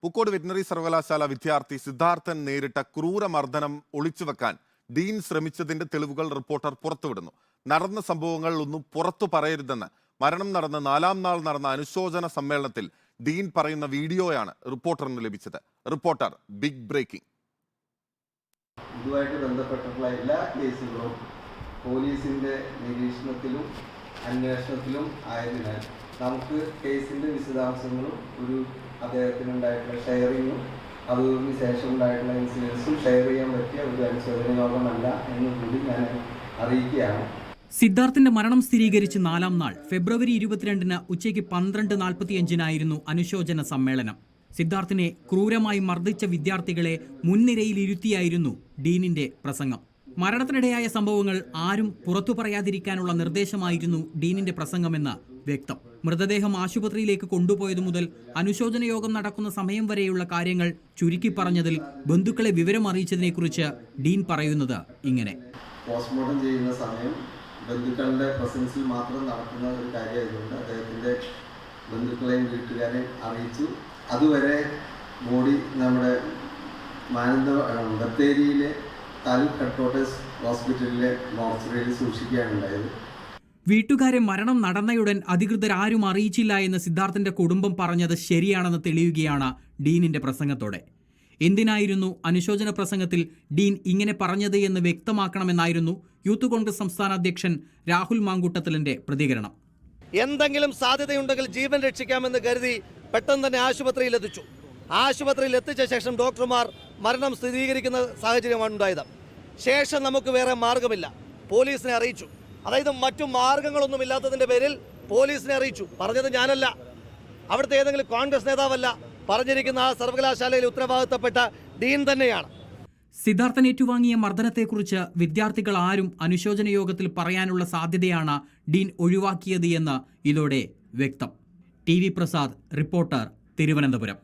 Pookode veterinary സർവകലാശാല വിദ്യാർത്ഥി സിദ്ധാർത്ഥൻ നേരിട്ട ക്രൂരമർദ്ദനം ഒളിച്ചുവെക്കാൻ ഡീൻ ശ്രമിച്ചതിന്റെ തെളിവുകൾ റിപ്പോർട്ടർ പുറത്തുവിടുന്നു. നടന്ന സംഭവങ്ങൾ ഒന്നും പുറത്തു പറയരുതെന്ന് മരണം നടന്ന 4-ാം നാൾ നടന്ന അനുശോചന സമ്മേളനത്തിൽ ഡീൻ പറയുന്ന വീഡിയോയാണ് റിപ്പോർട്ടറിന് ലഭിച്ചത്. Reporter big breaking. ഇതുമായിട്ട് ബന്ധപ്പെട്ടിട്ടുള്ള എല്ലാ കേസുകളും പോലീസിന്റെ നിരീക്ഷണത്തിലും അന്വേഷണത്തിലും ആയതിനാൽ നമുക്ക് കേസിന്റെ വിശദാംശങ്ങളും അദ്ദേഹത്തിനുണ്ടായിട്ടുള്ള ഷെയറിങ്ങും അതിന് ശേഷം ഉണ്ടായിട്ടുള്ള ഇൻസിഡൻസും ഷെയർ ചെയ്യാൻ പറ്റിയ ഒരു അനുശോചന യോഗമല്ല എന്ന് കൂടി ഞാൻ അറിയിക്കുകയാണ്. സിദ്ധാർത്ഥിന്റെ മരണം സ്ഥിരീകരിച്ച് 4-ാം നാൾ ഫെബ്രുവരി 22-ന് ഉച്ചയ്ക്ക് 12:45-നായിരുന്നു അനുശോചന സമ്മേളനം. സിദ്ധാർത്ഥിനെ ക്രൂരമായി മർദ്ദിച്ച വിദ്യാർത്ഥികളെ മുൻനിരയിലിരുത്തിയായിരുന്നു ഡീനിന്റെ പ്രസംഗം. മരണത്തിനിടയായ സംഭവങ്ങൾ ആരും പുറത്തു പറയാതിരിക്കാനുള്ള നിർദ്ദേശമായിരുന്നു ഡീനിന്റെ പ്രസംഗമെന്ന് വ്യക്തം. മൃതദേഹം ആശുപത്രിയിലേക്ക് കൊണ്ടുപോയതു മുതൽ അനുശോചന യോഗം നടക്കുന്ന സമയം വരെയുള്ള കാര്യങ്ങൾ ചുരുക്കി പറഞ്ഞതിൽ ബന്ധുക്കളെ വിവരം അറിയിച്ചതിനെക്കുറിച്ച് ഡീൻ പറയുന്നത് ഇങ്ങനെ: പോസ്റ്റ്മോർട്ടം ചെയ്യുന്ന സമയം ബന്ധുക്കളുടെ പ്രസൻസിൽ മാത്രം നടക്കുന്ന ഒരു കാര്യമായതുകൊണ്ട് അദ്ദേഹത്തിന്റെ ബന്ധുക്കളെയും വീട്ടുകാരെയും അറിയിച്ചു. അതുവരെ ബോഡി നമ്മുടെ ബത്തേരിയിലെ താലൂക്ക് ഹെഡ്ക്വാർട്ടേഴ്സ് ഹോസ്പിറ്റലിലെ മോർച്ചറിയിൽ സൂക്ഷിക്കുകയാണ് ഉണ്ടായത്. വീട്ടുകാരെ മരണം നടന്നയുടൻ അധികൃതരാരും അറിയിച്ചില്ല എന്ന് സിദ്ധാർത്ഥിന്റെ കുടുംബം പറഞ്ഞത് ശരിയാണെന്ന് തെളിയുകയാണ് ഡീനിന്റെ പ്രസംഗത്തോടെ. എന്തിനായിരുന്നു അനുശോചന പ്രസംഗത്തിൽ ഡീൻ ഇങ്ങനെ പറഞ്ഞത് എന്ന് വ്യക്തമാക്കണമെന്നായിരുന്നു യൂത്ത് കോൺഗ്രസ് സംസ്ഥാന അധ്യക്ഷൻ രാഹുൽ മാങ്കൂട്ടത്തിലിന്റെ പ്രതികരണം. എന്തെങ്കിലും സാധ്യതയുണ്ടെങ്കിൽ ജീവൻ രക്ഷിക്കാമെന്ന് കരുതി പെട്ടെന്ന് തന്നെ ആശുപത്രിയിൽ എത്തിച്ചു. ആശുപത്രിയിൽ എത്തിച്ച ശേഷം ഡോക്ടർമാർ മരണം സ്ഥിരീകരിക്കുന്ന സാഹചര്യമാണ് ഉണ്ടായത്. ശേഷം നമുക്ക് വേറെ മാർഗമില്ല, പോലീസിനെ അറിയിച്ചു. അതായത് മറ്റു മാർഗങ്ങളൊന്നുമില്ലാത്തതിന്റെ പേരിൽ പോലീസിനെ അറിയിച്ചു. പറഞ്ഞത് ഞാനല്ല, അവിടുത്തെ ഏതെങ്കിലും കോൺഗ്രസ് നേതാവല്ല, പറഞ്ഞിരിക്കുന്ന ആ സർവകലാശാലയിൽ ഉത്തരവാദിത്തപ്പെട്ട ഡീൻ തന്നെയാണ്. സിദ്ധാർത്ഥൻ ഏറ്റുവാങ്ങിയ മർദ്ദനത്തെക്കുറിച്ച് വിദ്യാർത്ഥികൾ ആരും അനുശോചന യോഗത്തിൽ പറയാനുള്ള സാധ്യതയാണ് ഡീൻ ഒഴിവാക്കിയത് എന്ന് ഇതോടെ വ്യക്തം. TV Prasad, reporter, Thiruvananthapuram.